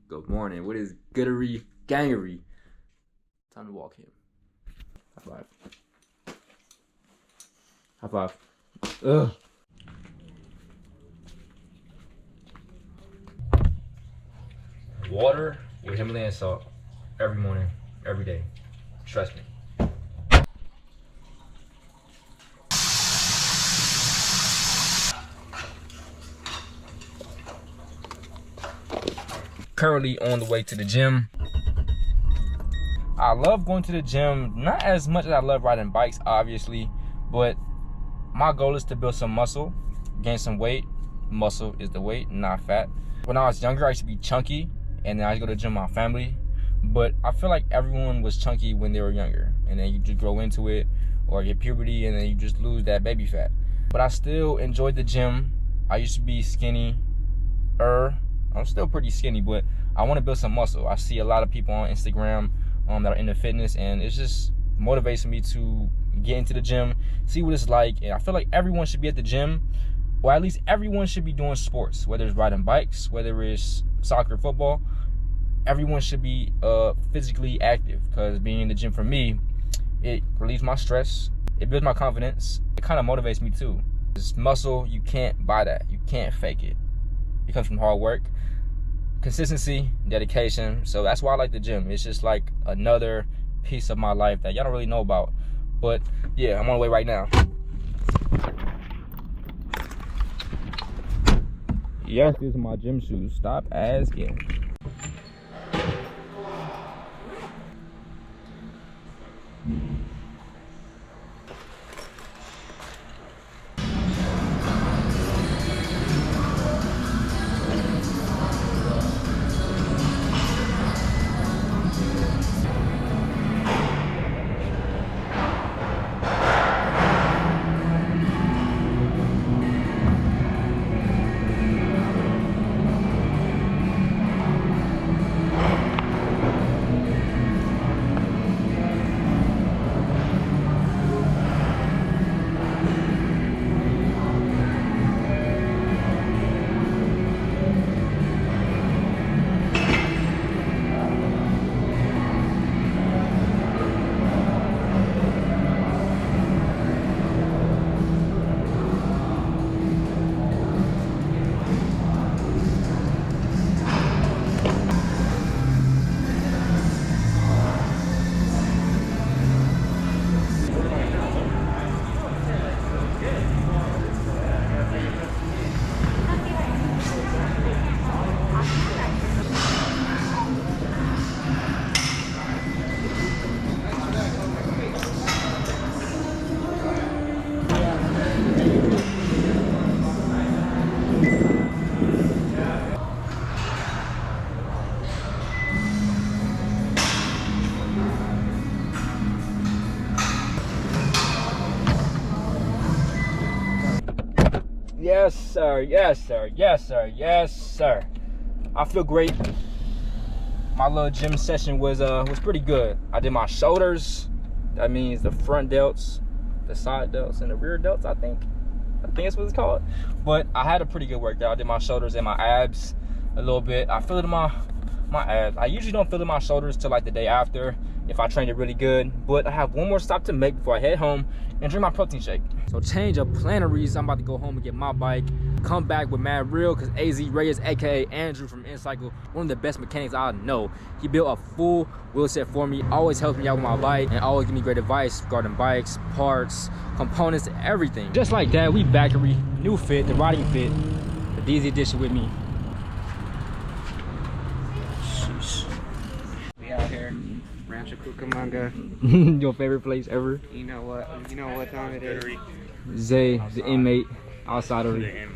Good morning. What is goodery gangery? Time to walk him. High five. High five. Ugh. Water with Himalayan salt every morning, every day. Trust me. Currently on the way to the gym. I love going to the gym, not as much as I love riding bikes, obviously, but my goal is to build some muscle, gain some weight. Muscle is the weight, not fat. When I was younger, I used to be chunky, and then I used to go to the gym with my family, but I feel like everyone was chunky when they were younger, and then you just grow into it, or get puberty, and then you just lose that baby fat. But I still enjoyed the gym. I used to be skinny. I'm still pretty skinny, but I want to build some muscle. I see a lot of people on Instagram that are into fitness, and it just motivates me to get into the gym, see what it's like. And I feel like everyone should be at the gym, or at least everyone should be doing sports, whether it's riding bikes, whether it's soccer, football. Everyone should be physically active, because being in the gym for me, it relieves my stress, it builds my confidence, it kind of motivates me too. This muscle, you can't buy that, you can't fake it. It comes from hard work, consistency, dedication. So that's why I like the gym. It's just like another piece of my life that y'all don't really know about. But yeah, I'm on the way right now. Yes, these are my gym shoes. Stop asking. Yes, sir. Yes, sir. Yes, sir. Yes, sir. I feel great. My little gym session was pretty good. I did my shoulders. That means the front delts, the side delts, and the rear delts. I think that's what it's called. But I had a pretty good workout. I did my shoulders and my abs a little bit. I feel it in my abs. I usually don't feel it in my shoulders till like the day after, if I trained it really good. But I have one more stop to make before I head home and drink my protein shake. So change of planaries, I'm about to go home and get my bike, come back with Mad Real, because AZ Reyes, aka Andrew from InCycle, one of the best mechanics I know. He built a full wheel set for me, always helps me out with my bike, and always give me great advice regarding bikes, parts, components, everything. Just like that, we backery, new fit, the riding fit, the DZ edition with me. Sheesh. We out here. Rancho Cucamonga. Your favorite place ever? You know what time it is. Zay, the inmate, outsidery.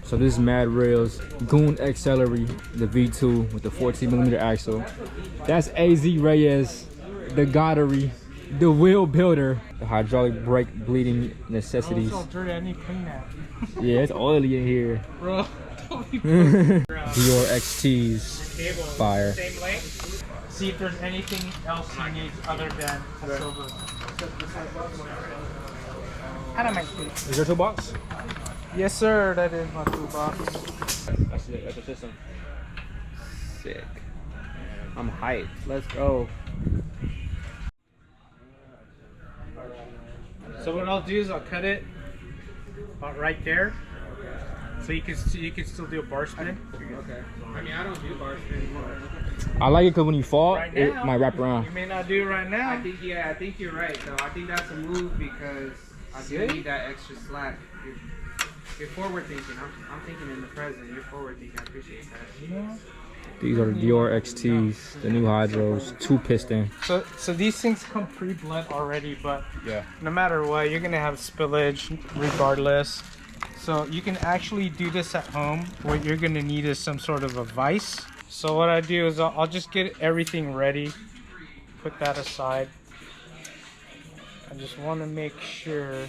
So this is Mad Real's Goon XL, the V2 with the 14mm axle. That's AZ Reyes, the Goddery, the wheel builder, the hydraulic brake bleeding necessities. Oh, it's so dirty, I need to clean that. Yeah, it's oily in here. Bro, Dior XT's fire. same length. See if there's anything else you need other than a silver. I don't make it. Is your toolbox? Yes, sir. That is my toolbox. That's it. That's the system. Sick. I'm hyped. Let's go. So what I'll do is I'll cut it about right there, so you can still do a bar spin. Okay. I mean, I don't do bar spin. I like it because when you fall, Right it now, might wrap around. You may not do it right now. I think you're right though. I think that's a move because I do need that extra slack. You're forward thinking. I'm thinking in the present. You're forward thinking. I appreciate that. These are the Dior XTs, the new hydros, 2 piston. So these things come pre-bled already, but Yeah. no matter what, you're gonna have spillage regardless. So you can actually do this at home. What you're gonna need is some sort of a vise. So what I do is I'll just get everything ready, put that aside. I just want to make sure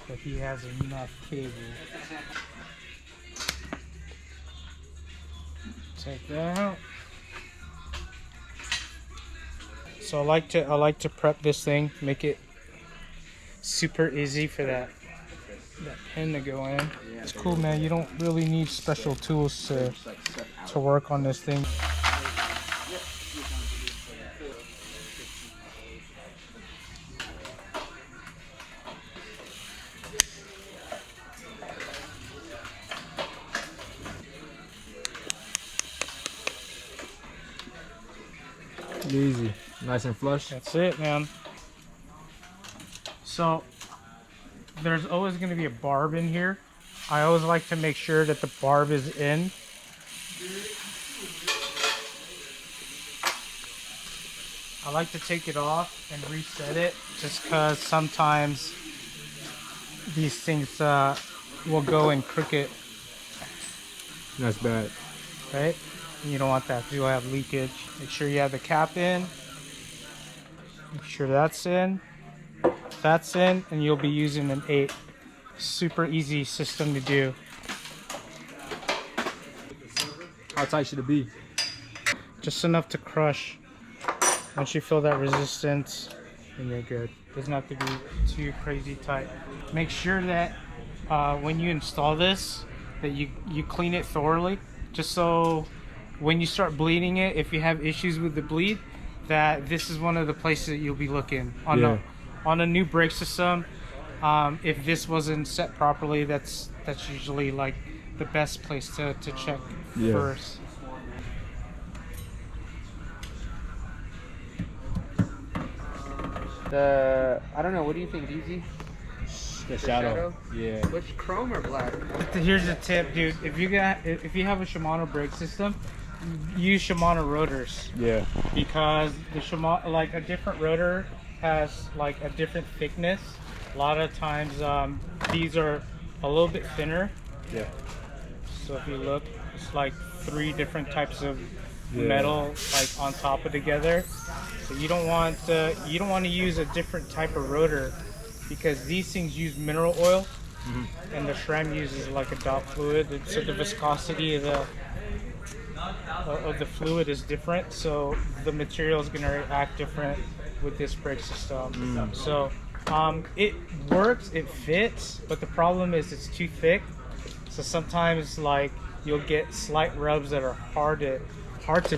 that he has enough cable. Take that out. So I like to prep this thing, make it super easy for that pin to go in. It's cool, man. You don't really need special tools to work on this thing. Easy. Nice and flush. That's it, man. So there's always going to be a barb in here. I always like to make sure that the barb is in. I like to take it off and reset it just because sometimes these things will go in crooked, That's bad. right? You don't want that. You'll have leakage. Make sure you have the cap in. Make sure that's in. That's in, and you'll be using an 8. Super easy system to do. How tight should it be? Just enough to crush. Once you feel that resistance, then you're good. Doesn't have to be too crazy tight. Make sure that when you install this, that you clean it thoroughly, just so when you start bleeding it, if you have issues with the bleed, that this is one of the places that you'll be looking on. On a new brake system. If this wasn't set properly, that's usually like the best place to check first. I don't know. What do you think, Deezy? The shadow. Yeah. Which chrome or black? Here's a tip, dude. If you have a Shimano brake system, use Shimano rotors. Yeah. Because the Shimano, like a different rotor has like a different thickness. A lot of times these are a little bit thinner. Yeah. So if you look, it's like 3 different types of metal like on top of together. So you don't want to use a different type of rotor because these things use mineral oil, and the SRAM uses like a dot fluid. So the viscosity of the fluid is different. So the material is going to react different with this brake system. So it works, it fits, but the problem is it's too thick. So sometimes like you'll get slight rubs that are hard to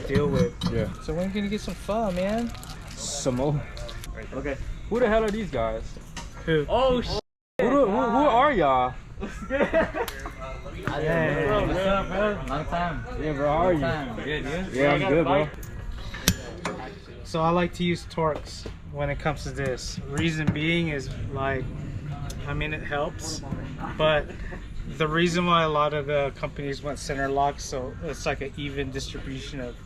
deal with. Yeah. So when are you gonna get some fun, man? Some more. Okay. Who the hell are these guys? Who? Oh shit! Who are y'all? Hey, What's up, bro? Long time. Yeah, bro. How are you? Good, you? Yeah, I'm good, bro. So I like to use Torx when it comes to this. Reason being is like, I mean, it helps, but the reason why a lot of the companies went center lock, so it's like an even distribution of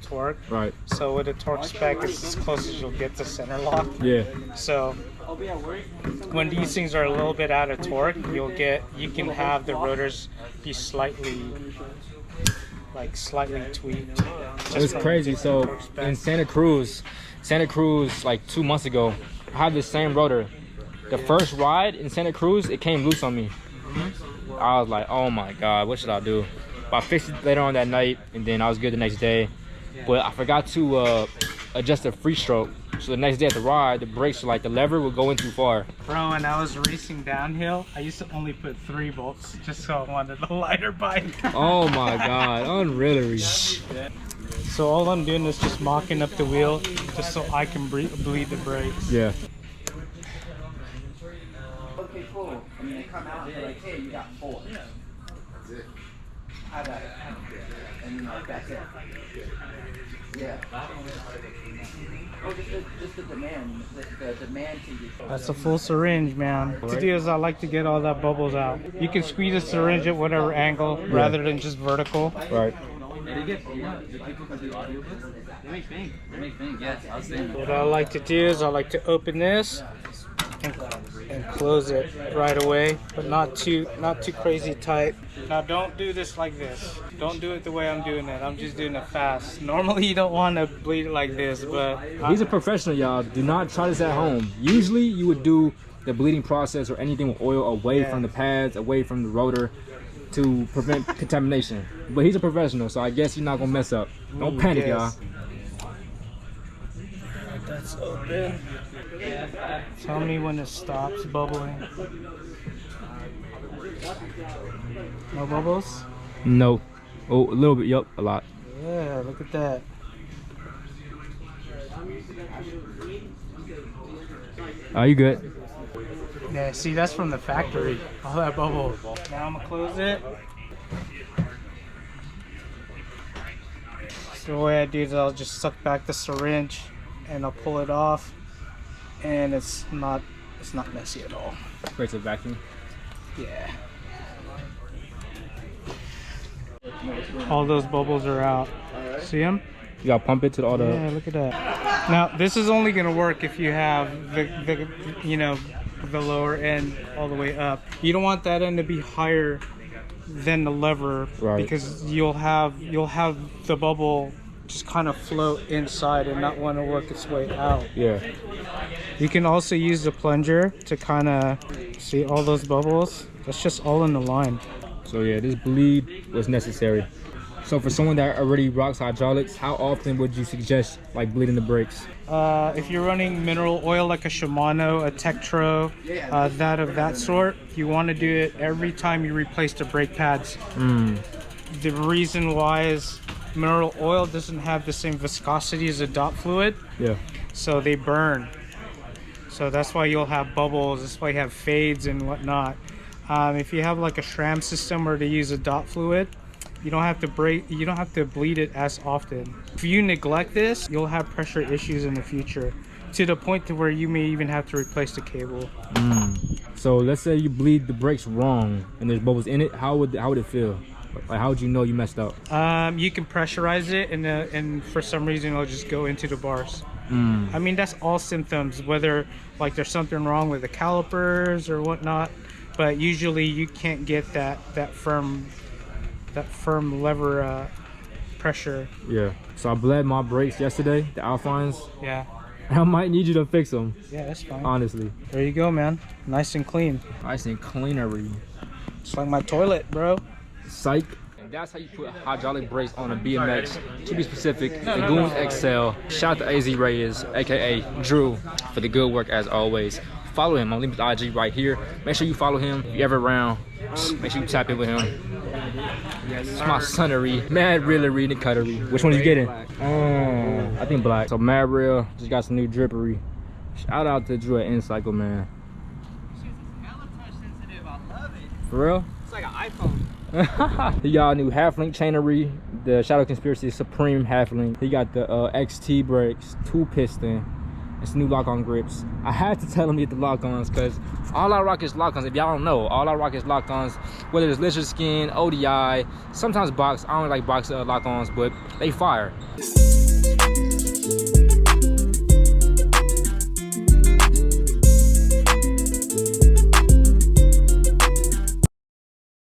torque. Right. So with a torque spec, it's as close as you'll get to center lock. Yeah. So when these things are a little bit out of torque, you can have the rotors be slightly tweaked. It's crazy. So in Santa Cruz, like 2 months ago, I had the same rotor. The first ride in Santa Cruz, it came loose on me. I was like, oh my God, what should I do? But I fixed it later on that night, and then I was good the next day. But I forgot to adjust the free stroke. So the next day at the ride, the brakes, like the lever would go in too far. Bro, when I was racing downhill, I used to only put 3 bolts just so I wanted a lighter bike. Oh my God, unreal. So all I'm doing is just mocking up the wheel just so I can bleed the brakes. Yeah. Okay, cool. And they come out and they're like, hey, you got 4. Yeah. That's it. Have that. And like, that's it. Yeah. Oh, just the demand. The demand to you. That's a full syringe, man. What to do is I like to get all that bubbles out. You can squeeze a syringe at whatever angle rather than just vertical. Right. They get, you know, the people who do audiobooks, they make things. They make things, yes. I was saying that. What I like to do is I like to open this and close it right away, but not too crazy tight. Now don't do this like this. Don't do it the way I'm doing it. I'm just doing it fast. Normally you don't want to bleed it like this, but He's a professional, y'all. Do not try this at home. Usually you would do the bleeding process or anything with oil away from the pads, away from the rotor, to prevent contamination. But he's a professional, so I guess you're not gonna mess up. Don't panic, y'all. That's open. Tell me when it stops bubbling. No bubbles? No. Oh, a little bit. Yup, a lot. Yeah, look at that. Are you good? Yeah, see, that's from the factory. All that bubble. Now I'm gonna close it. So the way I do is I'll just suck back the syringe and I'll pull it off, and it's not messy at all. Creates a vacuum. Yeah. All those bubbles are out. See them? You gotta pump it to all the. Yeah, look at that. Now this is only gonna work if you have the you know, the lower end all the way up. You don't want that end to be higher than the lever, right, because you'll have the bubble just kind of float inside and not want to work its way out. Yeah. You can also use the plunger to kind of see all those bubbles. That's just all in the line. So yeah, this bleed was necessary. So for someone that already rocks hydraulics, how often would you suggest like bleeding the brakes? If you're running mineral oil like a Shimano, a Tektro, that sort, you want to do it every time you replace the brake pads. The reason why is mineral oil doesn't have the same viscosity as a dot fluid. Yeah. So they burn. So that's why you'll have bubbles. That's why you have fades and whatnot. If you have like a SRAM system or to use a dot fluid, you don't have to bleed it as often. If you neglect this, you'll have pressure issues in the future, to the point to where you may even have to replace the cable. So let's say you bleed the brakes wrong and there's bubbles in it. How would it feel? Like, how would you know you messed up? You can pressurize it, and for some reason it'll just go into the bars. I mean, that's all symptoms, whether like there's something wrong with the calipers or whatnot, but usually you can't get that firm lever pressure. Yeah. So I bled my brakes yesterday, the Alphines. Yeah. I might need you to fix them. Yeah, that's fine. Honestly. There you go, man. Nice and clean. Nice and cleanery. It's like my toilet, bro. Psych. And that's how you put hydraulic brakes on a BMX. To be specific, the Goon XL. Shout out to AZ Reyes, aka Drew, for the good work as always. Follow him. I'll leave his IG right here. Make sure you follow him. If you're ever around, make sure you tap in with him. It's my sonnery. Mad Realery and Cuttery. Which one are you getting? I think black. So Mad Real just got some new drippery. Shout out to Drew at Incycle, man. Hella touch sensitive. I love it. For real? It's like an iPhone. He got a new half link chainery, the Shadow Conspiracy Supreme half link. He got the XT brakes, 2 piston. It's new lock-on grips. I had to tell him to get the lock-ons because all I rock is lock-ons. If y'all don't know, all I rock is lock-ons. Whether it's lizard skin, ODI, sometimes box. I don't like box lock-ons, but they fire.